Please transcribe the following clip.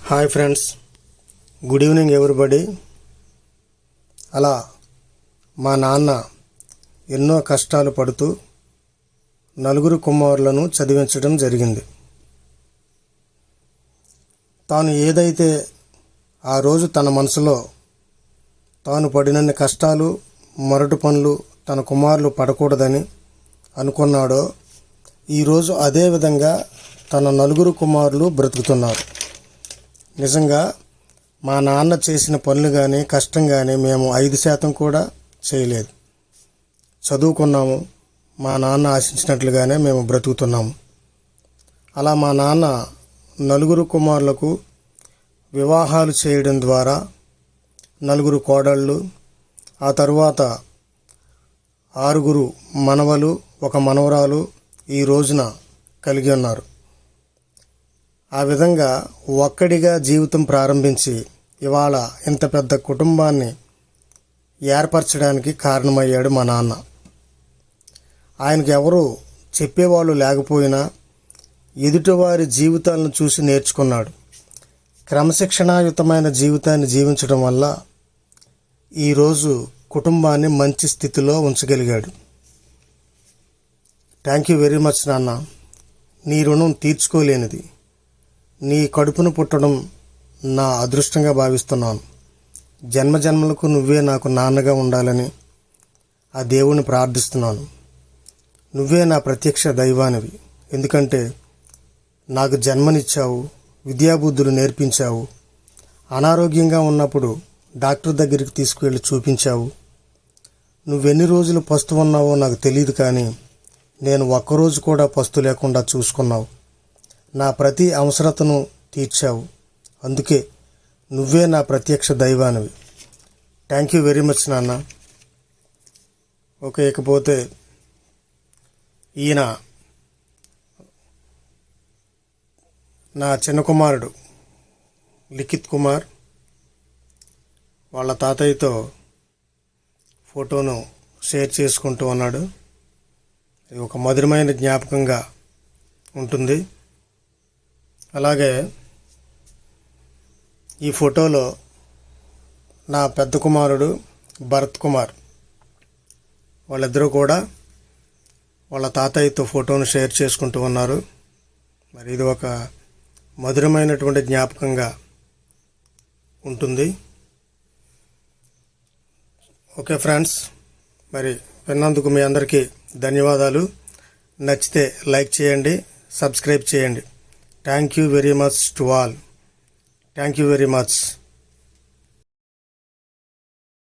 Hi friends, good evening everybody. అలా మా నాన్న ఎన్నో కష్టాలు పడుతూ నలుగురు కుమారులను చదివించడం జరిగింది. తాను ఏదైతే ఆ రోజు తన మనసులో తాను పడినన్ని కష్టాలు, మొరటు పనులు తన కుమారులు పడకూడదని అనుకున్నాడో ఈరోజు అదే విధంగా తన నలుగురు కుమారులు బ్రతుకుతున్నారు. నిజంగా మా నాన్న చేసిన పనులు కానీ కష్టం కానీ మేము 5% కూడా చేయలేదు. చదువుకున్నాము, మా నాన్న ఆశించినట్లుగానే మేము బ్రతుకుతున్నాము. అలా మా నాన్న నలుగురు కుమారులకు వివాహాలు చేయడం ద్వారా 4 కోడళ్ళు, ఆ తరువాత 6 మనవలు, 1 మనవరాలు ఈ రోజున కలిగి ఉన్నారు. ఆ విధంగా ఒక్కడిగా జీవితం ప్రారంభించి ఇవాళ ఇంత పెద్ద కుటుంబాన్ని ఏర్పరచడానికి కారణమయ్యాడు మా నాన్న. ఆయనకు ఎవరు చెప్పేవాళ్ళు లేకపోయినా ఎదుటివారి జీవితాలను చూసి నేర్చుకున్నాడు. క్రమశిక్షణాయుతమైన జీవితాన్ని జీవించడం వల్ల ఈరోజు కుటుంబాన్ని మంచి స్థితిలో ఉంచగలిగాడు. థ్యాంక్ యూ వెరీ మచ్ నాన్న. నీ రుణం తీర్చుకోలేనిది. నీ కడుపును పుట్టడం నా అదృష్టంగా భావిస్తున్నాను. జన్మజన్మలకు నువ్వే నాకు నాన్నగా ఉండాలని ఆ దేవుని ప్రార్థిస్తున్నాను. నువ్వే నా ప్రత్యక్ష దైవానివి. ఎందుకంటే నాకు జన్మనిచ్చావు, విద్యాబుద్ధులు నేర్పించావు, అనారోగ్యంగా ఉన్నప్పుడు డాక్టర్ దగ్గరికి తీసుకువెళ్ళి చూపించావు. నువ్వెన్ని రోజులు పస్తు ఉన్నావో నాకు తెలియదు, కానీ నేను ఒక్కరోజు కూడా పస్తు లేకుండా చూసుకున్నావు. నా ప్రతి అవసరతను తీర్చావు. అందుకే నువ్వే నా ప్రత్యక్ష దైవానివి. థ్యాంక్ యూ వెరీ మచ్ నాన్న. ఓకే, ఇకపోతే ఈయన నా చిన్న కుమారుడు లిఖిత్ కుమార్ వాళ్ళ తాతయ్యతో ఫోటోను షేర్ చేసుకుంటూ ఉన్నాడు. ఇది ఒక మధురమైన జ్ఞాపకంగా ఉంటుంది. అలాగే ఈ ఫోటోలో నా పెద్ద కుమారుడు భరత్ కుమార్ వాళ్ళిద్దరూ కూడా వాళ్ళ తాతయ్యతో ఫోటోను షేర్ చేసుకుంటూ ఉన్నారు. మరి ఇది ఒక మధురమైనటువంటి జ్ఞాపకంగా ఉంటుంది. ఓకే ఫ్రెండ్స్, మరి విన్నందుకు మీ అందరికీ ధన్యవాదాలు. నచ్చితే లైక్ చేయండి, సబ్స్క్రైబ్ చేయండి. Thank you very much to all. Thank you very much.